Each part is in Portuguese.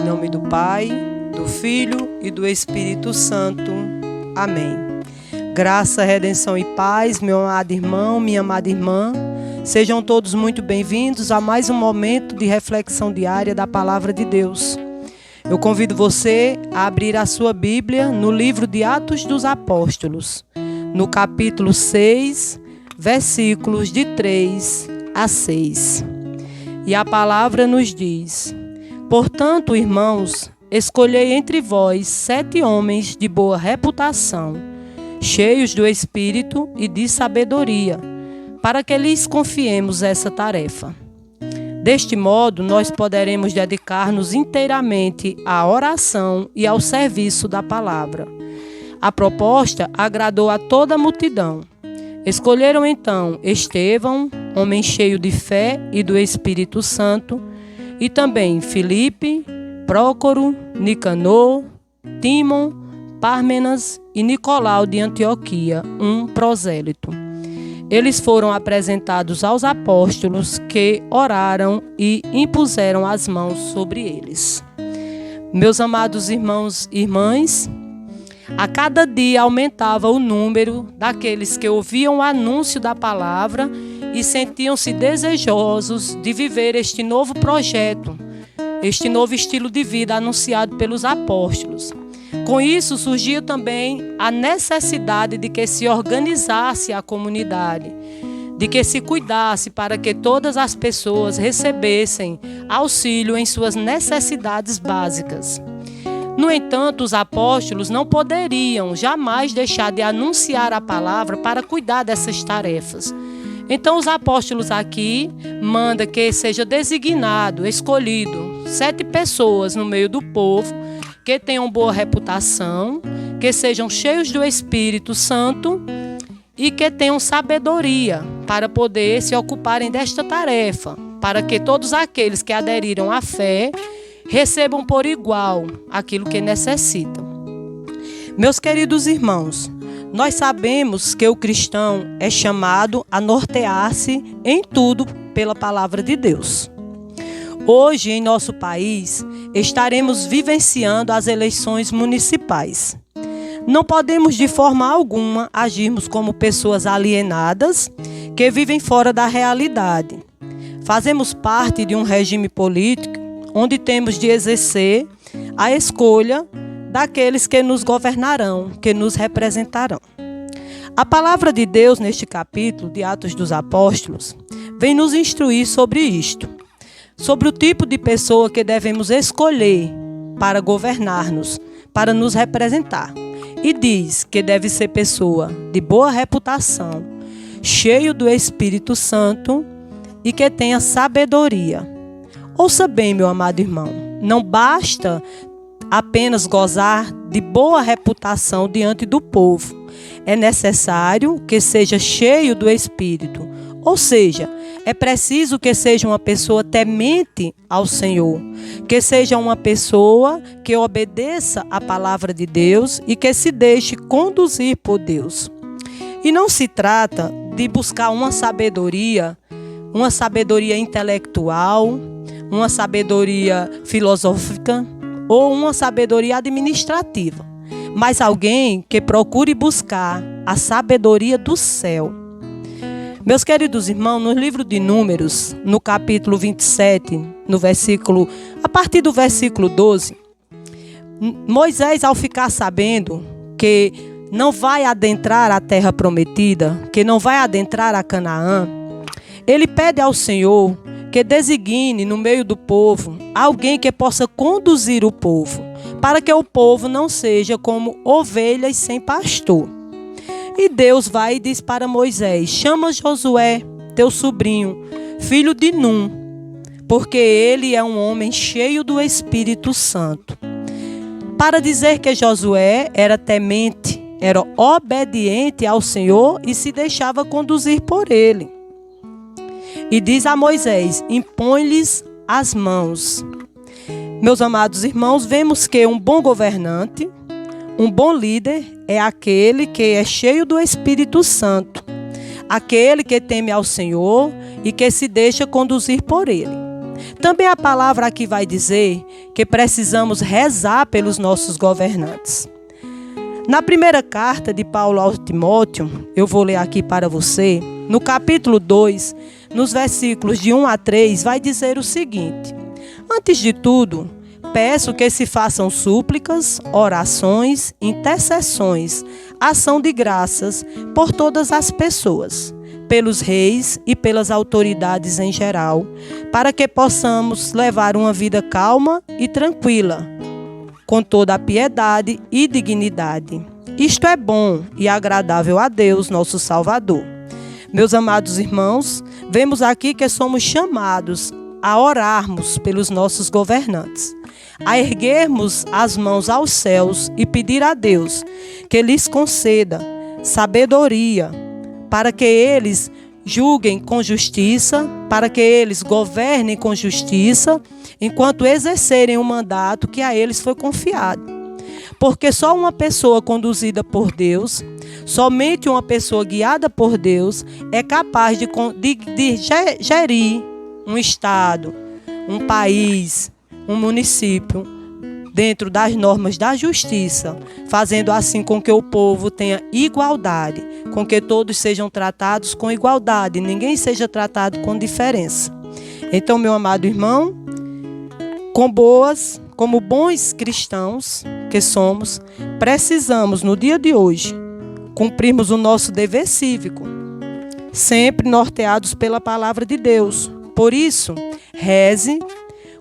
Em nome do Pai, do Filho e do Espírito Santo. Amém. Graça, redenção e paz, meu amado irmão, minha amada irmã. Sejam todos muito bem-vindos a mais um momento de reflexão diária da Palavra de Deus. Eu convido você a abrir a sua Bíblia no livro de Atos dos Apóstolos, no capítulo 6, versículos de 3 a 6. E a palavra nos diz: portanto, irmãos, escolhei entre vós 7 homens de boa reputação, cheios do Espírito e de sabedoria, para que lhes confiemos essa tarefa. Deste modo, nós poderemos dedicar-nos inteiramente à oração e ao serviço da palavra. A proposta agradou a toda a multidão. Escolheram então Estevão, homem cheio de fé e do Espírito Santo, e também Filipe, Prócoro, Nicanor, Tímon, Pármenas e Nicolau de Antioquia, um prosélito. Eles foram apresentados aos apóstolos, que oraram e impuseram as mãos sobre eles. Meus amados irmãos e irmãs, a cada dia aumentava o número daqueles que ouviam o anúncio da palavra e sentiam-se desejosos de viver este novo projeto, este novo estilo de vida anunciado pelos apóstolos. Com isso, surgiu também a necessidade de que se organizasse a comunidade, de que se cuidasse para que todas as pessoas recebessem auxílio em suas necessidades básicas. No entanto, os apóstolos não poderiam jamais deixar de anunciar a palavra para cuidar dessas tarefas. Então, os apóstolos aqui mandam que seja designado, escolhido 7 pessoas no meio do povo que tenham boa reputação, que sejam cheios do Espírito Santo e que tenham sabedoria para poder se ocuparem desta tarefa, para que todos aqueles que aderiram à fé recebam por igual aquilo que necessitam. Meus queridos irmãos, nós sabemos que o cristão é chamado a nortear-se em tudo pela palavra de Deus. Hoje, em nosso país, estaremos vivenciando as eleições municipais. Não podemos de forma alguma agirmos como pessoas alienadas que vivem fora da realidade. Fazemos parte de um regime político onde temos de exercer a escolha daqueles que nos governarão, que nos representarão. A palavra de Deus, neste capítulo de Atos dos Apóstolos, vem nos instruir sobre isto, sobre o tipo de pessoa que devemos escolher para governar-nos, para nos representar. E diz que deve ser pessoa de boa reputação, cheio do Espírito Santo e que tenha sabedoria. Ouça bem, meu amado irmão, não basta apenas gozar de boa reputação diante do povo. É necessário que seja cheio do Espírito, ou seja, é preciso que seja uma pessoa temente ao Senhor, que seja uma pessoa que obedeça à palavra de Deus e que se deixe conduzir por Deus. E não se trata de buscar uma sabedoria intelectual, uma sabedoria filosófica ou uma sabedoria administrativa, mas alguém que procure buscar a sabedoria do céu. Meus queridos irmãos, no livro de Números, no capítulo 27, a partir do versículo 12, Moisés, ao ficar sabendo que não vai adentrar a terra prometida, que não vai adentrar a Canaã, ele pede ao Senhor que designe no meio do povo alguém que possa conduzir o povo, para que o povo não seja como ovelhas sem pastor. E Deus vai e diz para Moisés: chama Josué, teu sobrinho, filho de Num, porque ele é um homem cheio do Espírito Santo. Para dizer que Josué era temente, era obediente ao Senhor e se deixava conduzir por ele. E diz a Moisés: impõe-lhes as mãos. Meus amados irmãos, vemos que um bom governante, um bom líder é aquele que é cheio do Espírito Santo, aquele que teme ao Senhor e que se deixa conduzir por ele. Também a palavra aqui vai dizer que precisamos rezar pelos nossos governantes. Na primeira carta de Paulo ao Timóteo, eu vou ler aqui para você, no capítulo 2, nos versículos de 1 a 3, vai dizer o seguinte: antes de tudo, peço que se façam súplicas, orações, intercessões, ação de graças por todas as pessoas, pelos reis e pelas autoridades em geral, para que possamos levar uma vida calma e tranquila, com toda a piedade e dignidade. Isto é bom e agradável a Deus, nosso Salvador. Meus amados irmãos, vemos aqui que somos chamados a orarmos pelos nossos governantes, a erguermos as mãos aos céus e pedir a Deus que lhes conceda sabedoria, para que eles julguem com justiça, para que eles governem com justiça, enquanto exercerem o mandato que a eles foi confiado. Porque só uma pessoa conduzida por Deus, somente uma pessoa guiada por Deus, é capaz de gerir um estado, um país, um município, dentro das normas da justiça, fazendo assim com que o povo tenha igualdade, com que todos sejam tratados com igualdade, ninguém seja tratado com diferença. Então, meu amado irmão, como bons cristãos que somos, precisamos, no dia de hoje, cumprirmos o nosso dever cívico, sempre norteados pela palavra de Deus. Por isso, reze,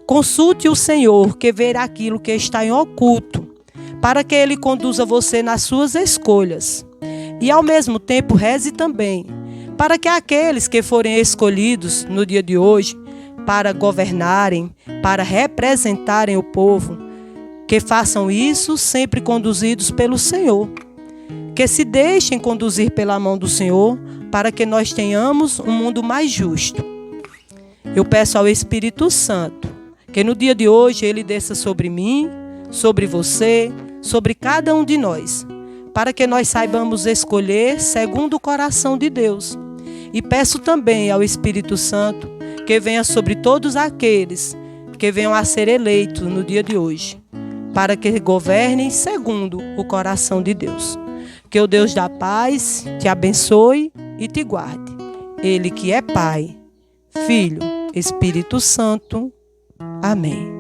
consulte o Senhor, que verá aquilo que está em oculto, para que Ele conduza você nas suas escolhas. E, ao mesmo tempo, reze também, para que aqueles que forem escolhidos no dia de hoje, para governarem, para representarem o povo, que façam isso sempre conduzidos pelo Senhor. Que se deixem conduzir pela mão do Senhor, para que nós tenhamos um mundo mais justo. Eu peço ao Espírito Santo que no dia de hoje Ele desça sobre mim, sobre você, sobre cada um de nós, para que nós saibamos escolher segundo o coração de Deus. E peço também ao Espírito Santo que venha sobre todos aqueles que venham a ser eleitos no dia de hoje, para que governem segundo o coração de Deus. Que o Deus da paz te abençoe e te guarde. Ele que é Pai, Filho, Espírito Santo. Amém.